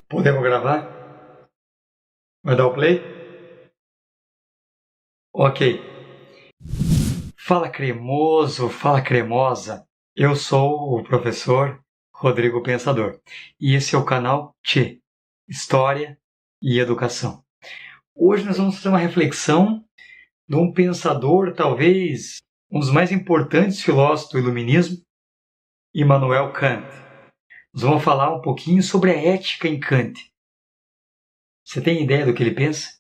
Podemos gravar? Vai dar o play? Ok. Fala cremoso, fala cremosa. Eu sou o professor Rodrigo Pensador. E esse é o canal TE, História e Educação. Hoje nós vamos fazer uma reflexão de um pensador, talvez um dos mais importantes filósofos do Iluminismo, Immanuel Kant. Nós vamos falar um pouquinho sobre a ética em Kant. Você tem ideia do que ele pensa?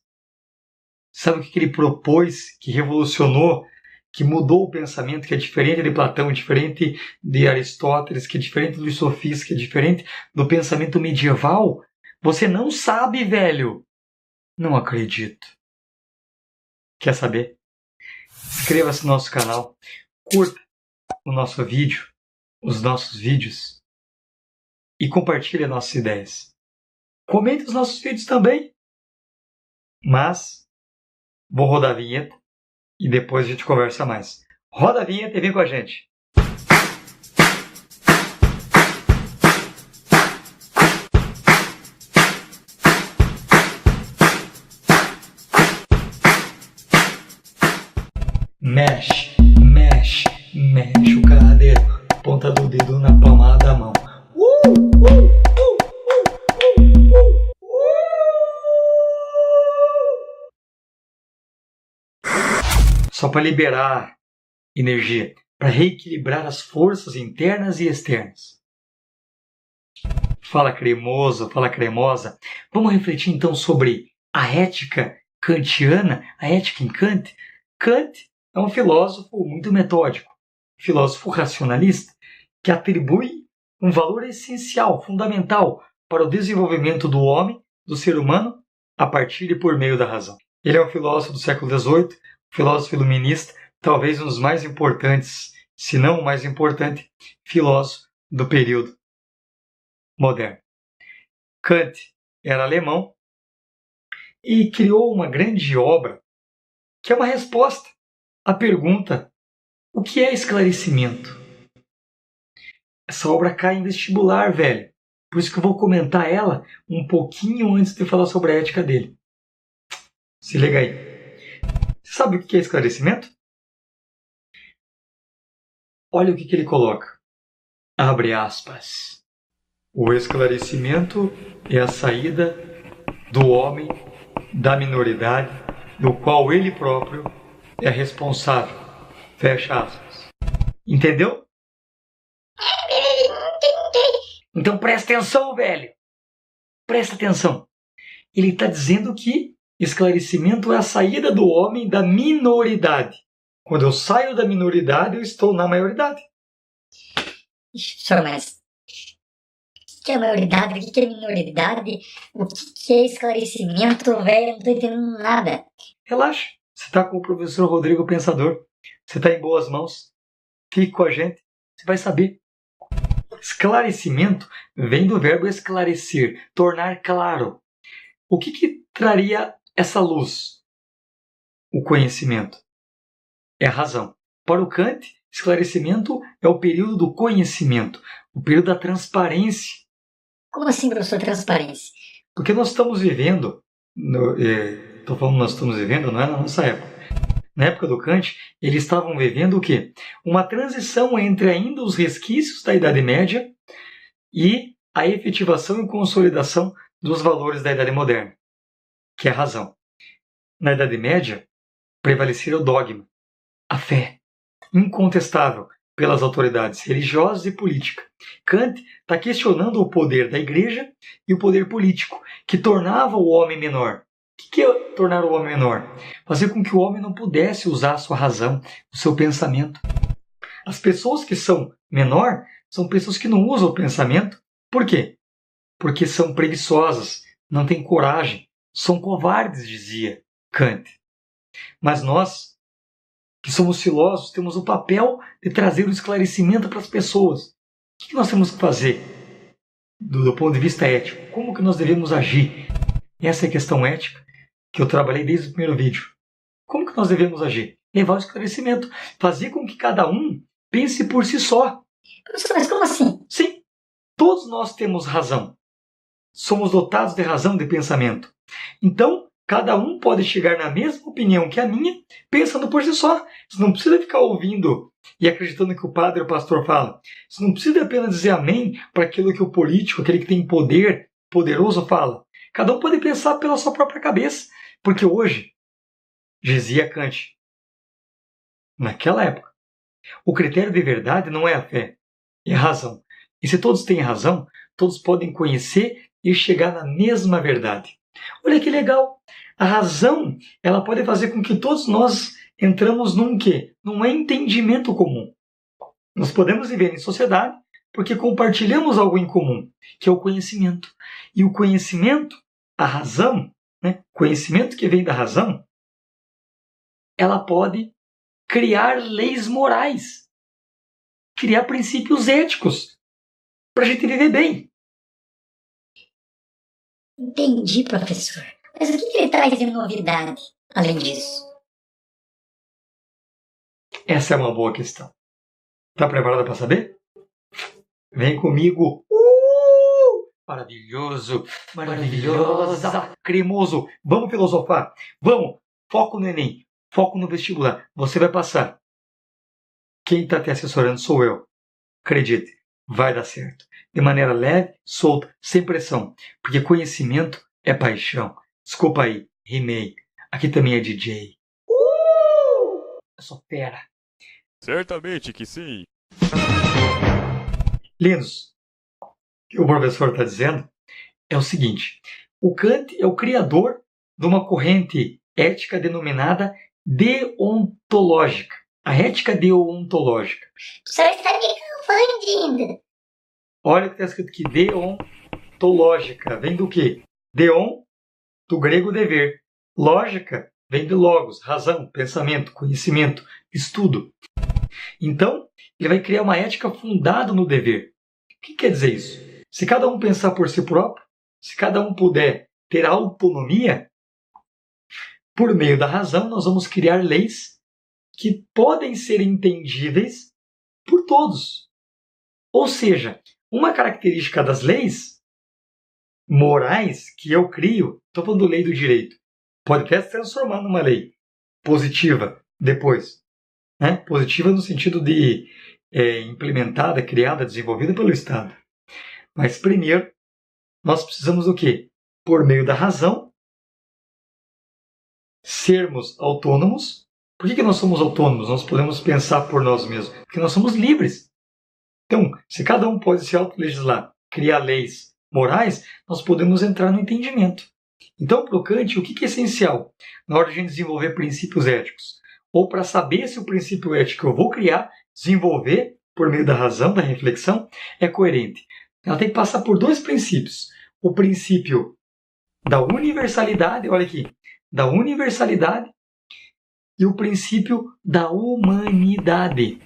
Sabe o que ele propôs, que revolucionou, que mudou o pensamento, que é diferente de Platão, diferente de Aristóteles, que é diferente dos sofistas, que é diferente do pensamento medieval? Você não sabe, velho! Não acredito. Quer saber? Inscreva-se no nosso canal, curta o nosso vídeo, os nossos vídeos e compartilhe nossas ideias. Comente os nossos vídeos também. Mas vou rodar a vinheta e depois a gente conversa mais. Roda a vinheta e vem com a gente. Mexe, mexe, mexe o cadeiro. Ponta do dedo na palma da mão. Só para liberar energia, para reequilibrar as forças internas e externas. Fala cremoso, fala cremosa. Vamos refletir então sobre a ética kantiana, a ética em Kant. Kant é um filósofo muito metódico, filósofo racionalista, que atribui um valor essencial, fundamental para o desenvolvimento do homem, do ser humano, a partir e por meio da razão. Ele é um filósofo do século XVIII, filósofo iluminista, talvez um dos mais importantes, se não o mais importante, filósofo do período moderno. Kant era alemão e criou uma grande obra que é uma resposta à pergunta: o que é esclarecimento? Essa obra cai em vestibular, velho. Por isso que eu vou comentar ela um pouquinho antes de falar sobre a ética dele. Se liga aí. Você sabe o que é esclarecimento? Olha o que ele coloca. Abre aspas. O esclarecimento é a saída do homem da minoridade, do qual ele próprio é responsável. Fecha aspas. Entendeu? Então presta atenção, velho. Presta atenção. Ele está dizendo que esclarecimento é a saída do homem da minoridade. Quando eu saio da minoridade, eu estou na maioridade. Senhor, mas o que é maioridade? O que é minoridade? O que é esclarecimento, velho? Eu não estou entendendo nada. Relaxa. Você está com o professor Rodrigo Pensador. Você está em boas mãos. Fique com a gente. Você vai saber. Esclarecimento vem do verbo esclarecer, tornar claro. O que traria essa luz? O conhecimento. É a razão. Para o Kant, esclarecimento é o período do conhecimento, o período da transparência. Como assim, professor, transparência? Porque nós estamos vivendo, estou falando nós estamos vivendo, não é na nossa época. Na época do Kant, eles estavam vivendo o quê? Uma transição entre ainda os resquícios da Idade Média e a efetivação e consolidação dos valores da Idade Moderna, que é a razão. Na Idade Média, prevalecia o dogma, a fé, incontestável pelas autoridades religiosas e políticas. Kant está questionando o poder da igreja e o poder político, que tornava o homem menor. O que é tornar o homem menor? Fazer com que o homem não pudesse usar a sua razão, o seu pensamento. As pessoas que são menor são pessoas que não usam o pensamento. Por quê? Porque são preguiçosas, não têm coragem, são covardes, dizia Kant. Mas nós que somos filósofos, temos o papel de trazer o esclarecimento para as pessoas. O que nós temos que fazer do ponto de vista ético? Como que nós devemos agir? Essa é a questão ética que eu trabalhei desde o primeiro vídeo. Como que nós devemos agir? Levar o esclarecimento, fazer com que cada um pense por si só. Professor, mas como assim? Sim, todos nós temos razão. Somos dotados de razão de pensamento. Então, cada um pode chegar na mesma opinião que a minha, pensando por si só. Você não precisa ficar ouvindo e acreditando que o padre ou o pastor fala. Você não precisa apenas dizer amém para aquilo que o político, aquele que tem poder, poderoso, fala. Cada um pode pensar pela sua própria cabeça. Porque hoje, dizia Kant, naquela época, o critério de verdade não é a fé, é a razão. E se todos têm razão, todos podem conhecer e chegar na mesma verdade. Olha que legal! A razão, ela pode fazer com que todos nós entramos num quê? Num entendimento comum. Nós podemos viver em sociedade porque compartilhamos algo em comum, que é o conhecimento. E o conhecimento, a razão, conhecimento que vem da razão, ela pode criar leis morais, criar princípios éticos para a gente viver bem. Entendi, professor. Mas o que ele traz de novidade, além disso? Essa é uma boa questão. Está preparada para saber? Vem comigo. Maravilhoso, maravilhosa, cremoso. Vamos filosofar. Vamos. Foco no Enem. Foco no vestibular. Você vai passar. Quem está te assessorando sou eu. Acredite, vai dar certo. De maneira leve, solta, sem pressão. Porque conhecimento é paixão. Desculpa aí, rimei. Aqui também é DJ. Eu sou fera. Certamente que sim. Lindos, o que o professor está dizendo é o seguinte. O Kant é o criador de uma corrente ética denominada deontológica. A ética deontológica. O senhor está me confundindo. Olha o que está escrito aqui. Deontológica. Vem do quê? Deon, do grego dever. Lógica, vem de logos, razão, pensamento, conhecimento, estudo. Então, ele vai criar uma ética fundada no dever. O que quer dizer isso? Se cada um pensar por si próprio, se cada um puder ter autonomia, por meio da razão, nós vamos criar leis que podem ser entendíveis por todos. Ou seja, uma característica das leis morais que eu crio, estou falando lei do direito, pode até se transformar numa lei positiva depois. Positiva no sentido de implementada, criada, desenvolvida pelo Estado. Mas primeiro, nós precisamos do quê? Por meio da razão, sermos autônomos. Por que nós somos autônomos? Nós podemos pensar por nós mesmos. Porque nós somos livres. Então, se cada um pode se autolegislar, criar leis morais, nós podemos entrar no entendimento. Então, para o Kant, o que é essencial na hora de a gente desenvolver princípios éticos? Ou para saber se o princípio ético que eu vou criar, desenvolver por meio da razão, da reflexão, é coerente. Ela tem que passar por dois princípios. O princípio da universalidade, olha aqui, da universalidade e o princípio da humanidade.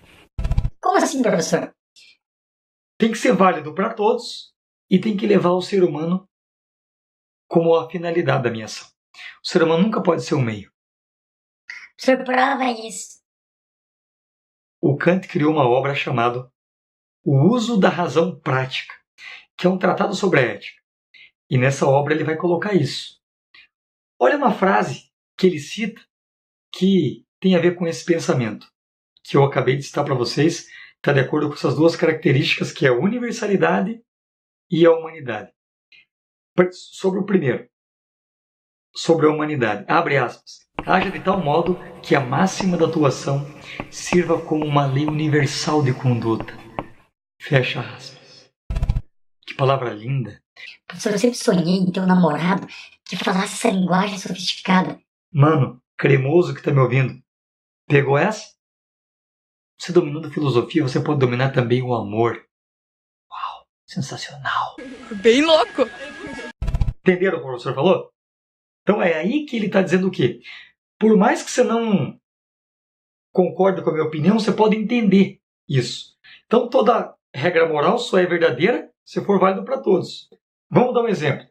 Como assim, professor? Tem que ser válido para todos e tem que levar o ser humano como a finalidade da minha ação. O ser humano nunca pode ser um meio. O senhor prova isso. O Kant criou uma obra chamada O Uso da Razão Prática, que é um tratado sobre a ética. E nessa obra ele vai colocar isso. Olha uma frase que ele cita que tem a ver com esse pensamento, que eu acabei de citar para vocês, está de acordo com essas duas características, que é a universalidade e a humanidade. Sobre o primeiro, sobre a humanidade, abre aspas, haja de tal modo que a máxima da tua ação sirva como uma lei universal de conduta. Fecha aspas. Que palavra linda. Professor, eu sempre sonhei em ter um namorado que falasse essa linguagem sofisticada. Mano, cremoso que está me ouvindo, pegou essa? Você dominando filosofia, você pode dominar também o amor. Uau, sensacional. Bem louco. Entenderam o que o professor falou? Então é aí que ele está dizendo o quê? Por mais que você não concorda com a minha opinião, você pode entender isso. Então, toda regra moral só é verdadeira se for válido para todos. Vamos dar um exemplo.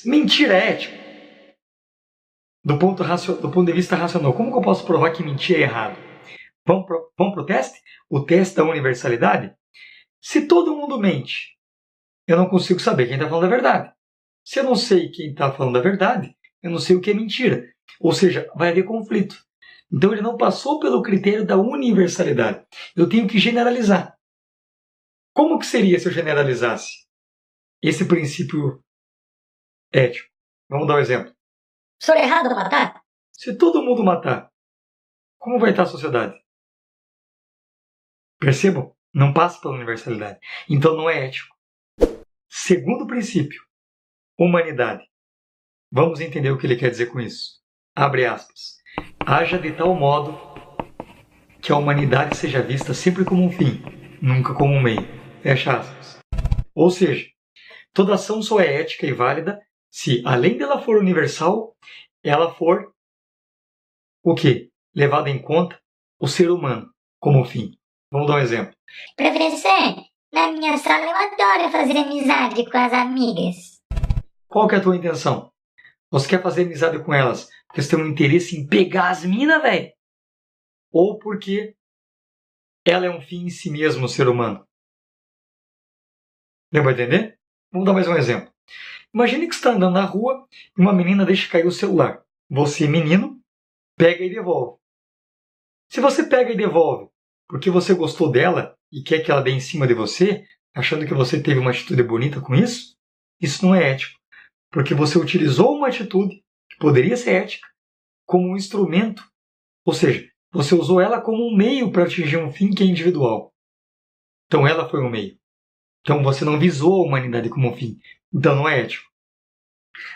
Mentir é ético. Do ponto de vista racional, como que eu posso provar que mentir é errado? Vamos para o teste? O teste da universalidade? Se todo mundo mente, eu não consigo saber quem está falando a verdade. Se eu não sei quem está falando a verdade, eu não sei o que é mentira. Ou seja, vai haver conflito. Então ele não passou pelo critério da universalidade. Eu tenho que generalizar. Como que seria se eu generalizasse esse princípio ético? Vamos dar um exemplo. O senhor é errado a matar? Se todo mundo matar, como vai estar a sociedade? Percebam? Não passa pela universalidade. Então não é ético. Segundo princípio, humanidade. Vamos entender o que ele quer dizer com isso. Abre aspas. Haja de tal modo que a humanidade seja vista sempre como um fim, nunca como um meio. Fecha aspas. Ou seja, toda ação só é ética e válida se, além dela for universal, ela for o quê? Levada em conta o ser humano como fim. Vamos dar um exemplo. Professor, na minha sala eu adoro fazer amizade com as amigas. Qual que é a tua intenção? Você quer fazer amizade com elas porque você tem um interesse em pegar as minas, velho? Ou porque ela é um fim em si mesmo, o ser humano? Deu para entender? Vamos dar mais um exemplo. Imagine que você está andando na rua e uma menina deixa cair o celular. Você, menino, pega e devolve. Se você pega e devolve porque você gostou dela e quer que ela dê em cima de você, achando que você teve uma atitude bonita com isso, isso não é ético. Porque você utilizou uma atitude que poderia ser ética como um instrumento. Ou seja, você usou ela como um meio para atingir um fim que é individual. Então ela foi um meio. Então você não visou a humanidade como um fim. Então não é ético.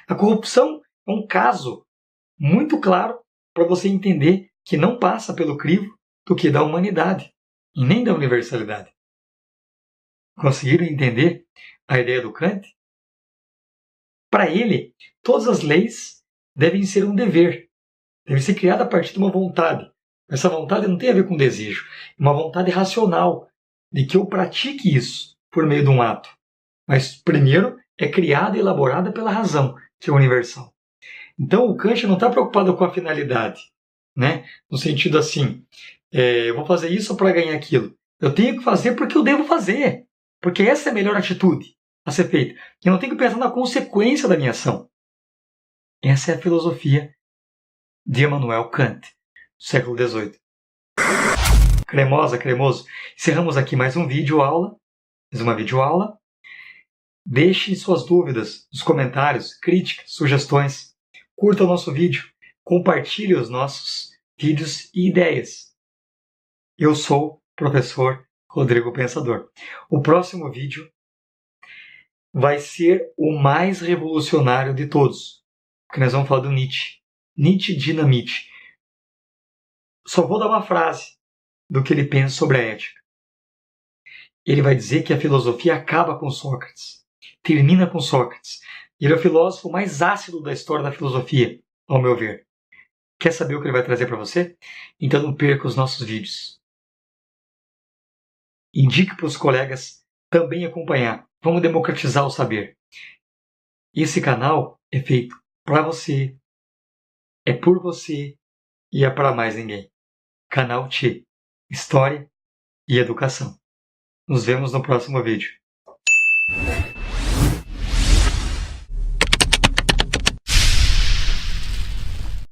A corrupção é um caso muito claro para você entender que não passa pelo crivo do que da humanidade e nem da universalidade. Conseguiram entender a ideia do Kant? Para ele, todas as leis devem ser um dever. Deve ser criada a partir de uma vontade. Essa vontade não tem a ver com desejo. É uma vontade racional de que eu pratique isso por meio de um ato. Mas primeiro é criada e elaborada pela razão, que é universal. Então o Kant não está preocupado com a finalidade, né? No sentido assim, eu vou fazer isso para ganhar aquilo. Eu tenho que fazer porque eu devo fazer. Porque essa é a melhor atitude a ser feita. Eu não tenho que pensar na consequência da minha ação. Essa é a filosofia de Immanuel Kant, do século XVIII. Cremosa, cremoso. Encerramos aqui mais uma videoaula. Deixe suas dúvidas nos comentários, críticas, sugestões. Curta o nosso vídeo. Compartilhe os nossos vídeos e ideias. Eu sou o professor Rodrigo Pensador. O próximo vídeo vai ser o mais revolucionário de todos, porque nós vamos falar do Nietzsche. Nietzsche Dinamite. Só vou dar uma frase do que ele pensa sobre a ética. Ele vai dizer que a filosofia acaba com Sócrates, termina com Sócrates. Ele é o filósofo mais ácido da história da filosofia, ao meu ver. Quer saber o que ele vai trazer para você? Então não perca os nossos vídeos. Indique para os colegas também acompanhar. Vamos democratizar o saber. Esse canal é feito para você, é por você e é para mais ninguém. Canal T, História e Educação. Nos vemos no próximo vídeo.